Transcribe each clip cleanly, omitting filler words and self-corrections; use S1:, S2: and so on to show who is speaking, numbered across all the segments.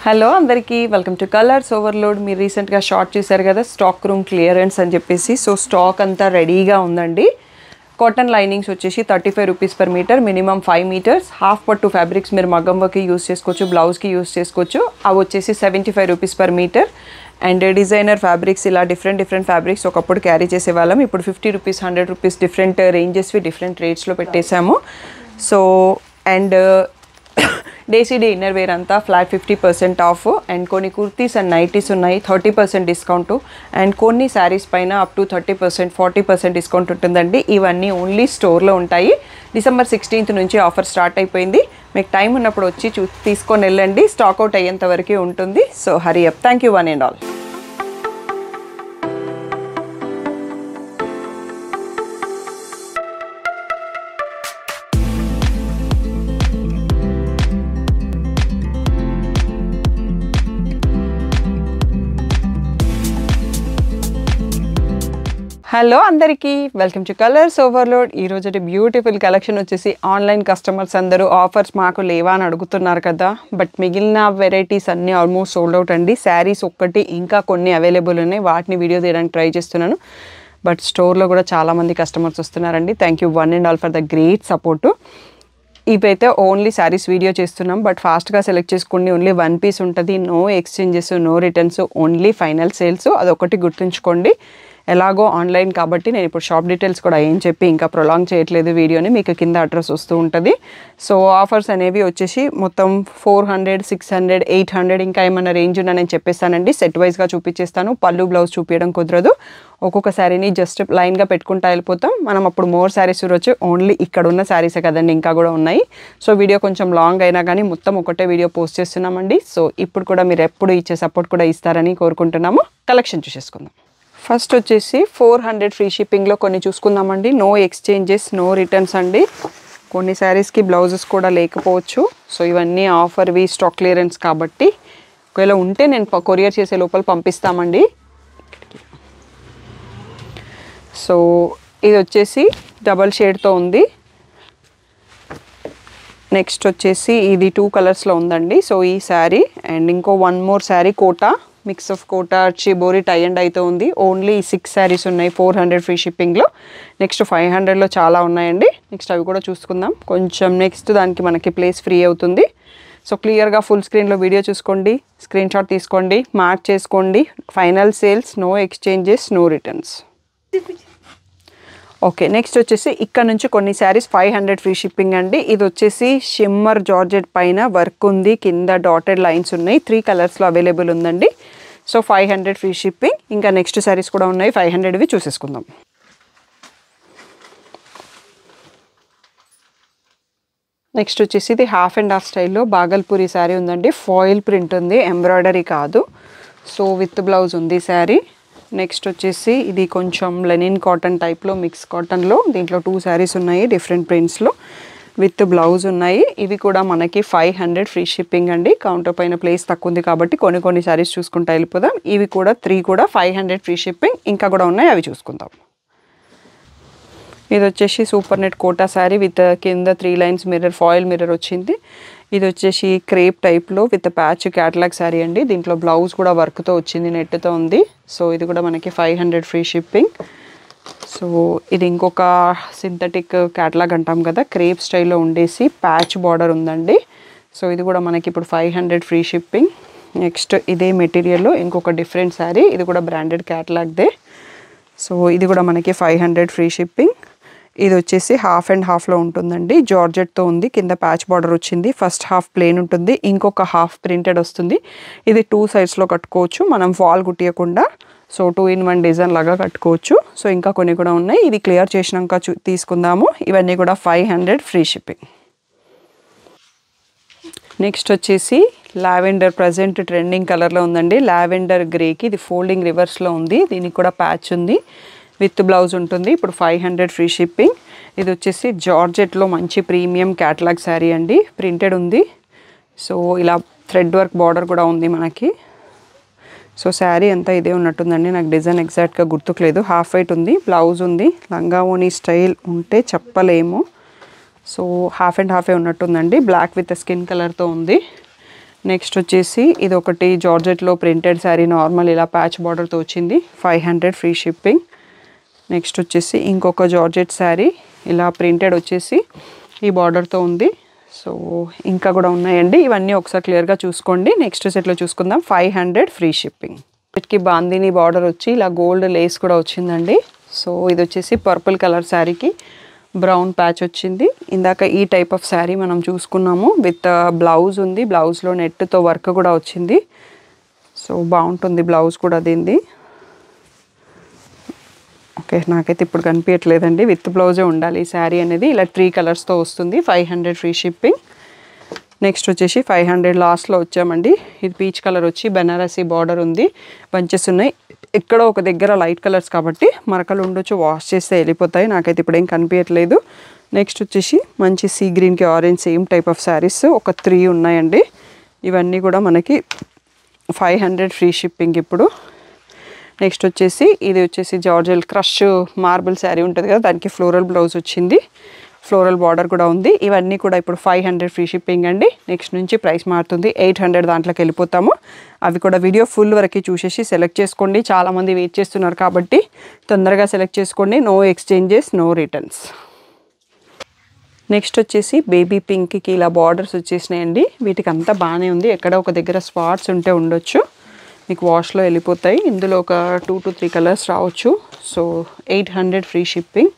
S1: Hello అందరికీ welcome to colours overload. మీరు రీసెంట్గా షార్ట్ చూసారు కదా, స్టాక్ రూమ్ క్లియరెన్స్ అని చెప్పేసి. సో స్టాక్ అంతా రెడీగా ఉందండి. కాటన్ లైనింగ్స్ వచ్చేసి 35 rupees per metre, minimum 5 metres. Half పట్టు ఫ్యాబ్రిక్స్ మీరు మగ్గం వర్క్కి యూస్ చేసుకోవచ్చు, బ్లౌజ్కి యూస్ చేసుకోవచ్చు. అవి వచ్చేసి 75 rupees per metre. And designer fabrics ఇలా డిఫరెంట్ ఫ్యాబ్రిక్స్ ఒకప్పుడు క్యారీ చేసేవాళ్ళం. ఇప్పుడు 50 రూపీస్, 100 రూపీస్ డిఫరెంట్ రేంజెస్వి డిఫరెంట్ రేట్స్లో పెట్టేశాము. సో అండ్ డేసీడీ ఇన్నర్ వేర్ అంతా ఫ్లాట్ 50% ఆఫ్. అండ్ కొన్ని కుర్తీస్ అండ్ నైటీస్ ఉన్నాయి 30% డిస్కౌంట్. అండ్ కొన్ని శారీస్ పైన అప్ టు 30%, 40% డిస్కౌంట్ ఉంటుందండి. ఇవన్నీ ఓన్లీ స్టోర్లో ఉంటాయి. డిసెంబర్ 16th నుంచి ఆఫర్ స్టార్ట్ అయిపోయింది. మీకు టైం ఉన్నప్పుడు వచ్చి తీసుకొని వెళ్ళండి. స్టాక్ అవుట్ అయ్యేంత వరకు ఉంటుంది. So hurry up. Thank you one and all. Hello అందరికీ వెల్కమ్ టు కలర్స్ ఓవర్లోడ్. ఈరోజు బ్యూటిఫుల్ కలెక్షన్ వచ్చేసి ఆన్లైన్ కస్టమర్స్ అందరూ ఆఫర్స్ మాకు లేవా అని అడుగుతున్నారు కదా, బట్ మిగిలిన వెరైటీస్ అన్నీ ఆల్మోస్ట్ సోల్డ్ అవుట్ అండి. శారీస్ ఒక్కటి ఇంకా కొన్ని అవైలబుల్ ఉన్నాయి, వాటిని వీడియో తీయడానికి ట్రై చేస్తున్నాను. బట్ స్టోర్లో కూడా చాలామంది కస్టమర్స్ వస్తున్నారండి. Thank you one and all for the great support. ఇవైతే ఓన్లీ శారీస్ వీడియో చేస్తున్నాం, బట్ ఫాస్ట్గా సెలెక్ట్ చేసుకోండి. ఓన్లీ 1 పీస్ ఉంటుంది. No exchanges, no returns, only final sales. అదొకటి గుర్తుంచుకోండి. ఎలాగో ఆన్లైన్ కాబట్టి నేను ఇప్పుడు షాప్ డీటెయిల్స్ కూడా ఏం చెప్పి ఇంకా ప్రొలాంగ్ చేయట్లేదు వీడియోని. మీకు కింద అడ్రస్ వస్తూ ఉంటుంది. సో ఆఫర్స్ అనేవి వచ్చేసి మొత్తం 400, 600, 800 ఇంకా ఏమైనా రేంజ్ ఉన్నా నేను చెప్పేస్తానండి. సెట్ వైజ్గా చూపించేస్తాను. పళ్ళు బ్లౌజ్ చూపించడం కుదరదు. ఒక్కొక్క శారీని జస్ట్ లైన్గా పెట్టుకుంటా వెళ్ళిపోతాం. మనం అప్పుడు మోర్ శారీస్ చూడొచ్చు. ఓన్లీ ఇక్కడ ఉన్న శారీసే కదండి, ఇంకా కూడా ఉన్నాయి. సో వీడియో కొంచెం లాంగ్ అయినా కానీ మొత్తం ఒకటే వీడియో పోస్ట్ చేస్తున్నామండి. సో ఇప్పుడు కూడా మీరు ఎప్పుడు ఇచ్చే సపోర్ట్ కూడా ఇస్తారని కోరుకుంటున్నాము. కలెక్షన్ చూసేసుకుందాం. ఫస్ట్ వచ్చేసి 400 ఫ్రీ షిప్పింగ్లో కొన్ని చూసుకుందామండి. నో ఎక్స్చేంజెస్, నో రిటర్న్స్ అండి. కొన్ని శారీస్కి బ్లౌజెస్ కూడా లేకపోవచ్చు. సో ఇవన్నీ ఆఫర్వి, స్టాక్ క్లియరెన్స్ కాబట్టి ఒకవేళ ఉంటే నేను కొరియర్ చేసే లోపల పంపిస్తామండి. సో ఇది వచ్చేసి డబల్ షేడ్తో ఉంది. నెక్స్ట్ వచ్చేసి ఇది 2 కలర్స్లో ఉందండి. సో ఈ శారీ అండ్ ఇంకో 1 more sari Kota, mix of Kota, shibori, tie and అయితే ఉంది. ఓన్లీ 6 శారీస్ ఉన్నాయి 400 ఫ్రీ షిప్పింగ్లో. నెక్స్ట్ 500లో చాలా ఉన్నాయండి. నెక్స్ట్ అవి కూడా చూసుకుందాం. కొంచెం నెక్స్ట్ దానికి మనకి ప్లేస్ ఫ్రీ అవుతుంది. సో క్లియర్గా ఫుల్ స్క్రీన్లో వీడియో చూసుకోండి, స్క్రీన్ షాట్ తీసుకోండి, మార్క్ చేసుకోండి. Final sales, no exchanges, no returns. Okay, next వచ్చేసి ఇక్కడ నుంచి కొన్ని శారీస్ 500 ఫ్రీ షిప్పింగ్ అండి. ఇది వచ్చేసి షిమ్మర్ జార్జెట్ పైన వర్క్ ఉంది, కింద డాటెడ్ లైన్స్ ఉన్నాయి. 3 కలర్స్లో అవైలబుల్ ఉందండి. So 500 free shipping. ఇంకా నెక్స్ట్ శారీస్ కూడా ఉన్నాయి 500వి, చూసేసుకుందాం. నెక్స్ట్ వచ్చేసి ఇది హాఫ్ అండ్ హాఫ్ స్టైల్లో బాగల్పూరి శారీ ఉందండి. ఫాయిల్ ప్రింట్ ఉంది, ఎంబ్రాయిడరీ కాదు. సో విత్ బ్లౌజ్ ఉంది శారీ. నెక్స్ట్ వచ్చేసి ఇది కొంచెం లెనిన్ కాటన్ టైప్లో, మిక్స్ కాటన్లో. దీంట్లో 2 శారీస్ ఉన్నాయి డిఫరెంట్ ప్రింట్స్లో, విత్ బ్లౌజ్ ఉన్నాయి. ఇవి కూడా మనకి 500 ఫ్రీ షిప్పింగ్ అండి. కౌంటర్ పైన ప్లేస్ తక్కువ ఉంది కాబట్టి కొన్ని శారీస్ చూసుకుంటా వెళ్ళిపోదాం. ఇవి కూడా 3 కూడా 500 ఫ్రీ షిప్పింగ్. ఇంకా కూడా ఉన్నాయి, అవి చూసుకుందాం. ఇది వచ్చేసి super net Kota sari with కింద 3 లైన్స్ మిర్రర్, ఫాయిల్ మిర్రర్ వచ్చింది. ఇది వచ్చేసి క్రేప్ టైప్లో విత్ ప్యాచ్ క్యాటలాగ్ శారీ అండి. దీంట్లో బ్లౌజ్ కూడా వర్క్తో వచ్చింది, నెట్తో ఉంది. సో ఇది కూడా మనకి 500 ఫ్రీ షిప్పింగ్. సో ఇది ఇంకొక సింథటిక్ క్యాటలాగ్ అంటాం కదా, క్రేప్ స్టైల్లో ఉండేసి ప్యాచ్ బార్డర్ ఉందండి. సో ఇది కూడా మనకి ఇప్పుడు 500 ఫ్రీ షిప్పింగ్. నెక్స్ట్ ఇదే మెటీరియల్లో ఇంకొక డిఫరెంట్ శారీ, ఇది కూడా బ్రాండెడ్ క్యాటలాగ్దే. సో ఇది కూడా మనకి 500 ఫ్రీ షిప్పింగ్. ఇది వచ్చేసి హాఫ్ అండ్ హాఫ్లో ఉంటుందండి, జార్జెట్తో ఉంది. కింద ప్యాచ్ బార్డర్ వచ్చింది. ఫస్ట్ హాఫ్ ప్లెయిన్ ఉంటుంది, ఇంకొక హాఫ్ ప్రింటెడ్ వస్తుంది. ఇది 2 సైడ్స్లో కట్టుకోవచ్చు మనం, ఫాల్ కుట్టియకుండా. సో 2 in 1 డిజైన్ లాగా కట్టుకోవచ్చు. సో ఇంకా కొన్ని కూడా ఉన్నాయి, ఇవి క్లియర్ చేసినాక తీసుకుందాము. ఇవన్నీ కూడా 500 ఫ్రీ షిప్పింగ్. నెక్స్ట్ వచ్చేసి లావెండర్, ప్రజెంట్ ట్రెండింగ్ కలర్లో ఉందండి. లావెండర్ గ్రేకి ఇది ఫోల్డింగ్ రివర్స్లో ఉంది. దీనికి కూడా ప్యాచ్ ఉంది, విత్ బ్లౌజ్ ఉంటుంది. ఇప్పుడు 500 ఫ్రీ షిప్పింగ్. ఇది వచ్చేసి జార్జెట్లో మంచి ప్రీమియం క్యాటలాగ్ శారీ అండి, ప్రింటెడ్ ఉంది. సో ఇలా థ్రెడ్ వర్క్ బార్డర్ కూడా ఉంది మనకి. సో శారీ అంతా ఇదే ఉన్నట్టుందండి, నాకు డిజైన్ ఎగ్జాక్ట్గా గుర్తుకులేదు. హాఫ్ వైట్ ఉంది, బ్లౌజ్ ఉంది. లంగా ఓని స్టైల్ ఉంటే చెప్పలేము. సో హాఫ్ అండ్ హాఫే ఉన్నట్టుందండి. బ్లాక్ విత్ స్కిన్ కలర్తో ఉంది. నెక్స్ట్ వచ్చేసి ఇది ఒకటి జార్జెట్లో ప్రింటెడ్ శారీ, నార్మల్ ఇలా ప్యాచ్ బార్డర్తో వచ్చింది, 500 ఫ్రీ షిప్పింగ్. నెక్స్ట్ వచ్చేసి ఇంకొక జార్జెట్ శారీ ఇలా ప్రింటెడ్ వచ్చేసి ఈ బార్డర్తో ఉంది. సో ఇంకా కూడా ఉన్నాయండి, ఇవన్నీ ఒకసారి క్లియర్గా చూసుకోండి. నెక్స్ట్ సెట్లో చూసుకుందాం. 500 ఫ్రీ షిప్పింగ్. వీటికి బాందిని బార్డర్ వచ్చి ఇలా గోల్డ్ లేస్ కూడా వచ్చిందండి. సో ఇది వచ్చేసి పర్పుల్ కలర్ శారీకి బ్రౌన్ ప్యాచ్ వచ్చింది. ఇందాక ఈ టైప్ ఆఫ్ శారీ మనం చూసుకున్నాము, విత్ బ్లౌజ్ ఉంది, బ్లౌజ్లో నెట్తో వర్క్ కూడా వచ్చింది. సో బాగుంటుంది బ్లౌజ్ కూడా దీనిది. ఓకే, నాకైతే ఇప్పుడు కనిపించట్లేదండి, విత్ బ్లౌజే ఉండాలి ఈ శారీ అనేది. ఇలా 3 కలర్స్తో వస్తుంది, 500 ఫ్రీ షిప్పింగ్. నెక్స్ట్ వచ్చేసి 500 లాస్ట్లో వచ్చామండి. ఇది పీచ్ కలర్ వచ్చి బెనారసీ బార్డర్ ఉంది, బంచెస్ ఉన్నాయి. ఎక్కడో ఒక దగ్గర లైట్ కలర్స్ కాబట్టి మరకలు ఉండొచ్చు, వాష్ చేస్తే వెళ్ళిపోతాయి. నాకైతే ఇప్పుడు ఏం కనిపించట్లేదు. నెక్స్ట్ వచ్చేసి మంచి సీ గ్రీన్కి orange same type of saris ఒక 3 ఉన్నాయండి. ఇవన్నీ కూడా మనకి 500 ఫ్రీ షిప్పింగ్ ఇప్పుడు. నెక్స్ట్ వచ్చేసి ఇది వచ్చేసి జార్జెల్ క్రష్ మార్బుల్ శారీ ఉంటుంది కదా, దానికి ఫ్లోరల్ బ్లౌజ్ వచ్చింది, ఫ్లోరల్ బార్డర్ కూడా ఉంది. ఇవన్నీ కూడా ఇప్పుడు 500 ఫ్రీ షిప్పింగ్ అండి. నెక్స్ట్ నుంచి ప్రైస్ మారుతుంది, 800 దాంట్లోకి వెళ్ళిపోతాము. అవి కూడా వీడియో ఫుల్ వరకు చూసేసి సెలెక్ట్ చేసుకోండి. చాలామంది వెయిట్ చేస్తున్నారు కాబట్టి తొందరగా సెలెక్ట్ చేసుకోండి. No exchanges, no returns. Next వచ్చేసి బేబీ పింక్కి ఇలా బార్డర్స్ వచ్చేసినాయండి. వీటికి అంతా బాగానే ఉంది, ఎక్కడ ఒక దగ్గర స్పాట్స్ ఉంటే ఉండొచ్చు, మీకు వాష్లో వెళ్ళిపోతాయి. ఇందులో ఒక 2 to 3 కలర్స్ రావచ్చు. So 800 free shipping.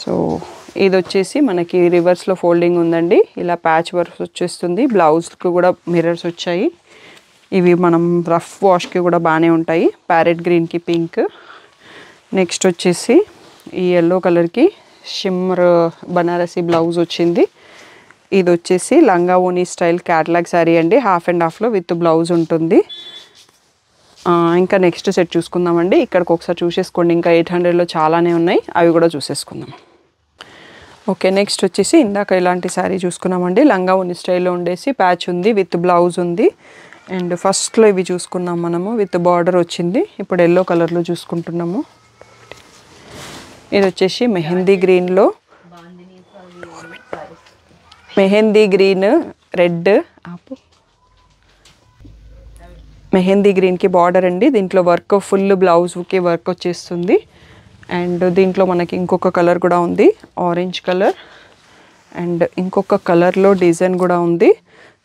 S1: సో ఇది వచ్చేసి మనకి రివర్స్లో ఫోల్డింగ్ ఉందండి, ఇలా ప్యాచ్ వర్క్ వచ్చేస్తుంది. బ్లౌజ్కి కూడా మిర్రర్స్ వచ్చాయి. ఇవి మనం రఫ్ వాష్కి కూడా బాగానే ఉంటాయి. ప్యారెట్ గ్రీన్కి పింక్. నెక్స్ట్ వచ్చేసి ఈ ఎల్లో కలర్కి షిమ్మర్ బనారసీ బ్లౌజ్ వచ్చింది. ఇది వచ్చేసి లంగా ఓనీ స్టైల్ క్యాటలాగ్ శారీ అండి, హాఫ్ అండ్ హాఫ్లో విత్ బ్లౌజ్ ఉంటుంది. ఇంకా నెక్స్ట్ సెట్ చూసుకుందామండి. ఇక్కడికి ఒకసారి చూసేసుకోండి, ఇంకా 800లో చాలానే ఉన్నాయి, అవి కూడా చూసేసుకుందాం. ఓకే, నెక్స్ట్ వచ్చేసి ఇందాక ఇలాంటి శారీ చూసుకున్నామండి, లంగా ఓనీ స్టైల్లో ఉండేసి ప్యాచ్ ఉంది, విత్ బ్లౌజ్ ఉంది. అండ్ ఫస్ట్లో ఇవి చూసుకున్నాం మనము, విత్ బార్డర్ వచ్చింది. ఇప్పుడు ఎల్లో కలర్లో చూసుకుంటున్నాము. ఇది వచ్చేసి మెహందీ గ్రీన్లో, మెహందీ గ్రీన్ రెడ్ ఆపు, మెహందీ గ్రీన్కి బార్డర్ అండి. దీంట్లో వర్క్ ఫుల్ బ్లౌజ్కి వర్క్ వచ్చేస్తుంది. అండ్ దీంట్లో మనకి ఇంకొక కలర్ కూడా ఉంది, ఆరెంజ్ కలర్. అండ్ ఇంకొక కలర్లో డిజైన్ కూడా ఉంది.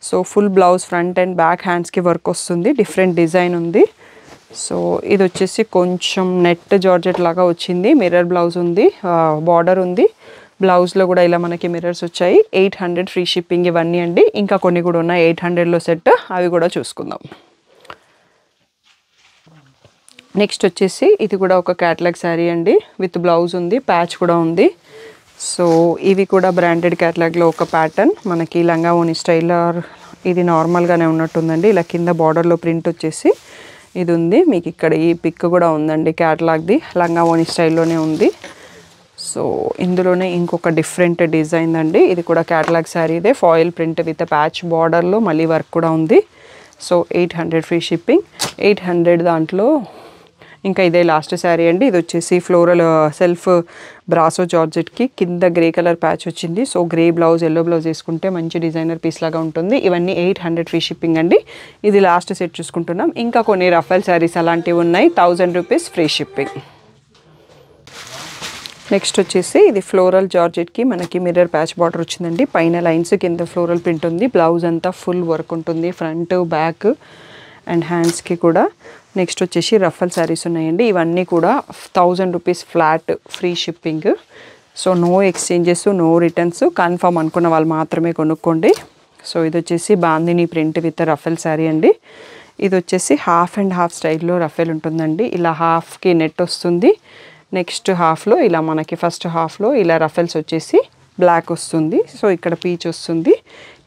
S1: So full blouse front and back హ్యాండ్స్కి వర్క్ వస్తుంది, డిఫరెంట్ డిజైన్ ఉంది. సో ఇది వచ్చేసి కొంచెం నెట్ జార్జెట్ లాగా వచ్చింది, మిర్రర్ బ్లౌజ్ ఉంది, బార్డర్ ఉంది. బ్లౌజ్లో కూడా ఇలా మనకి మిర్రర్స్ వచ్చాయి. 800 ఫ్రీ షిప్పింగ్ ఇవన్నీ అండి. ఇంకా కొన్ని కూడా ఉన్నాయి 800లో సెట్, అవి కూడా చూసుకుందాం. నెక్స్ట్ వచ్చేసి ఇది కూడా ఒక క్యాటలాగ్ శారీ అండి, విత్ బ్లౌజ్ ఉంది, ప్యాచ్ కూడా ఉంది. సో ఇవి కూడా బ్రాండెడ్ క్యాటలాగ్లో ఒక ప్యాటర్న్, మనకి లంగా ఓనీ స్టైల్. ఇది నార్మల్గానే ఉన్నట్టుందండి, ఇలా కింద బార్డర్లో ప్రింట్ వచ్చేసి ఇది ఉంది. మీకు ఇక్కడ ఈ పిక్ కూడా ఉందండి క్యాటలాగ్ది, లంగా ఓనీ స్టైల్లోనే ఉంది. సో ఇందులోనే ఇంకొక డిఫరెంట్ డిజైన్ అండి, ఇది కూడా క్యాటలాగ్ శారీ ఇదే, ఫాయిల్ ప్రింట్ విత్ ప్యాచ్ బార్డర్లో మళ్ళీ వర్క్ కూడా ఉంది. So 800 free shipping. 800 దాంట్లో ఇంకా ఇదే లాస్ట్ శారీ అండి. ఇది వచ్చేసి ఫ్లోరల్ సెల్ఫ్ బ్రాసో జార్జెట్కి కింద గ్రే కలర్ ప్యాచ్ వచ్చింది. So grey blouse yellow blouse వేసుకుంటే మంచి డిజైనర్ పీస్ లాగా ఉంటుంది. ఇవన్నీ 800 ఫ్రీ షిప్పింగ్ అండి. ఇది లాస్ట్ సెట్ చూసుకుంటున్నాం. ఇంకా కొన్ని రఫల్ శారీస్ అలాంటివి ఉన్నాయి, 1000 రూపీస్ ఫ్రీ షిప్పింగ్. నెక్స్ట్ వచ్చేసి ఇది ఫ్లోరల్ జార్జెట్కి మనకి మిర్రర్ ప్యాచ్ బార్డర్ వచ్చిందండి, పైన లైన్స్ కింద ఫ్లోరల్ ప్రింట్ ఉంది. బ్లౌజ్ అంతా ఫుల్ వర్క్ ఉంటుంది, ఫ్రంట్ బ్యాక్ అండ్ హ్యాండ్స్కి కూడా. నెక్స్ట్ వచ్చేసి రఫల్ శారీస్ ఉన్నాయండి, ఇవన్నీ కూడా 1000 rupees flat free shipping. So no exchanges, no returns, confirm అనుకున్న వాళ్ళు మాత్రమే కొనుక్కోండి. సో ఇది వచ్చేసి bandhani print with ruffle sari అండి. ఇది వచ్చేసి హాఫ్ అండ్ హాఫ్ స్టైల్లో రఫల్ ఉంటుందండి, ఇలా హాఫ్కి నెట్ వస్తుంది. నెక్స్ట్ హాఫ్లో ఇలా మనకి ఫస్ట్ హాఫ్లో ఇలా రఫల్స్ వచ్చేసి బ్లాక్ వస్తుంది. సో ఇక్కడ పీచ్ వస్తుంది.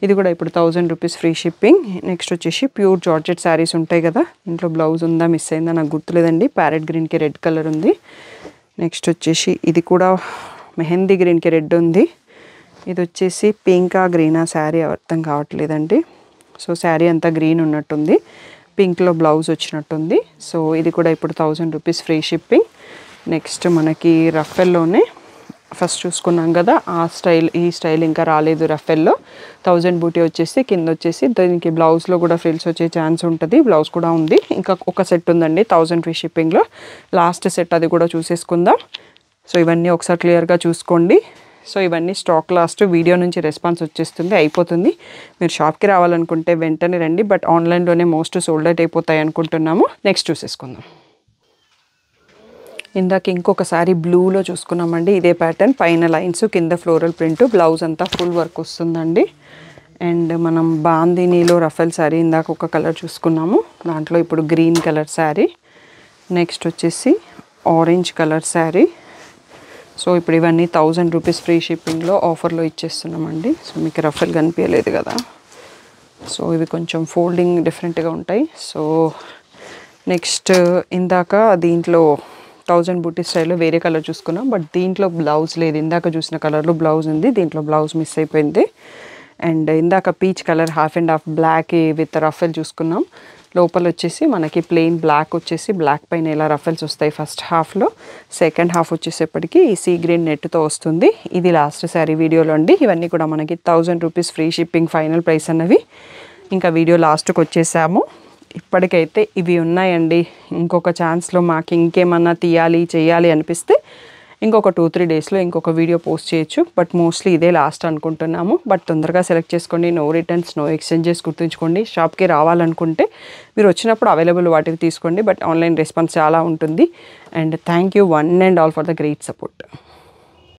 S1: ఇది కూడా ఇప్పుడు 1000 రూపీస్ ఫ్రీ షిప్పింగ్. నెక్స్ట్ వచ్చేసి ప్యూర్ జార్జెట్ శారీస్ ఉంటాయి కదా, ఇంట్లో బ్లౌజ్ ఉందా మిస్ అయిందా నాకు గుర్తులేదండి. ప్యారెట్ గ్రీన్కి రెడ్ కలర్ ఉంది. నెక్స్ట్ వచ్చేసి ఇది కూడా మెహందీ గ్రీన్కి రెడ్ ఉంది. ఇది వచ్చేసి పింకా గ్రీనా శారీ అర్థం కావట్లేదండి. సో శారీ అంతా గ్రీన్ ఉన్నట్టుంది, పింక్లో బ్లౌజ్ వచ్చినట్టుంది. సో ఇది కూడా ఇప్పుడు 1000 రూపీస్ ఫ్రీ షిప్పింగ్. నెక్స్ట్ మనకి రఫెల్లోనే ఫస్ట్ చూసుకున్నాం కదా ఆ స్టైల్, ఈ స్టైల్ ఇంకా రాలేదు రఫెల్లో. 1000 బూటీ వచ్చేసి కింద వచ్చేసి దీనికి బ్లౌజ్లో కూడా ఫ్రిల్స్ వచ్చే ఛాన్స్ ఉంటుంది. బ్లౌజ్ కూడా ఉంది. ఇంకా ఒక సెట్ ఉందండి 1000 ఫ్రీ షిప్పింగ్లో. లాస్ట్ సెట్ అది కూడా చూసేసుకుందాం. సో ఇవన్నీ ఒకసారి క్లియర్గా చూసుకోండి. సో ఇవన్నీ స్టాక్ లాస్ట్, వీడియో నుంచి రెస్పాన్స్ వచ్చేస్తుంది, అయిపోతుంది. మీరు షాప్కి రావాలనుకుంటే వెంటనే రండి. బట్ ఆన్లైన్లోనే మోస్ట్ సోల్డ్ అవుట్ అయిపోతాయి అనుకుంటున్నాము. నెక్స్ట్ చూసేసుకుందాం. ఇందాక ఇంకొకసారి బ్లూలో చూసుకున్నామండి. ఇదే ప్యాటర్న్, పైన లైన్స్ కింద ఫ్లోరల్ ప్రింట్, బ్లౌజ్ అంతా ఫుల్ వర్క్ వస్తుందండి. అండ్ మనం బాందినీలో రఫెల్ శారీ ఇందాక ఒక కలర్ చూసుకున్నాము. దాంట్లో ఇప్పుడు గ్రీన్ కలర్ శారీ. నెక్స్ట్ వచ్చేసి ఆరెంజ్ కలర్ శారీ. సో ఇప్పుడు ఇవన్నీ 1000 రూపీస్ ఫ్రీ షిప్పింగ్లో ఆఫర్లో ఇచ్చేస్తున్నామండి. సో మీకు రఫెల్ కనిపించలేదు కదా. సో ఇవి కొంచెం ఫోల్డింగ్ డిఫరెంట్గా ఉంటాయి. సో నెక్స్ట్ ఇందాక దీంట్లో 1000 బూటీ స్టైల్లో వేరే కలర్ చూసుకున్నాం. బట్ దీంట్లో బ్లౌజ్ లేదు. ఇందాక చూసిన కలర్లో బ్లౌజ్ ఉంది, దీంట్లో బ్లౌజ్ మిస్ అయిపోయింది. అండ్ ఇందాక peach colour half and half black with ruffle చూసుకున్నాం. లోపల వచ్చేసి మనకి ప్లెయిన్ బ్లాక్ వచ్చేసి బ్లాక్ పైన ఇలా రఫెల్స్ వస్తాయి ఫస్ట్ హాఫ్లో. సెకండ్ హాఫ్ వచ్చేసేపటికి ఈ సీ గ్రీన్ నెట్తో వస్తుంది. ఇది లాస్ట్ శారీ వీడియోలో అండి. ఇవన్నీ కూడా మనకి 1000 rupees free shipping final price అన్నవి. ఇంకా వీడియో లాస్ట్కి వచ్చేసాము. ఇప్పటికైతే ఇవి ఉన్నాయండి. ఇంకొక ఛాన్స్లో మాకు ఇంకేమన్నా తీయాలి చేయాలి అనిపిస్తే ఇంకొక 2-3 డేస్లో ఇంకొక వీడియో పోస్ట్ చేయొచ్చు. బట్ మోస్ట్లీ ఇదే లాస్ట్ అనుకుంటున్నాము. బట్ తొందరగా సెలెక్ట్ చేసుకోండి. నో రిటర్న్స్, నో ఎక్స్చేంజెస్ గుర్తుంచుకోండి. షాప్కి రావాలనుకుంటే మీరు వచ్చినప్పుడు అవైలబుల్ వాటికి తీసుకోండి. బట్ ఆన్లైన్ రెస్పాన్స్ చాలా ఉంటుంది. And thank you one and all for the great support.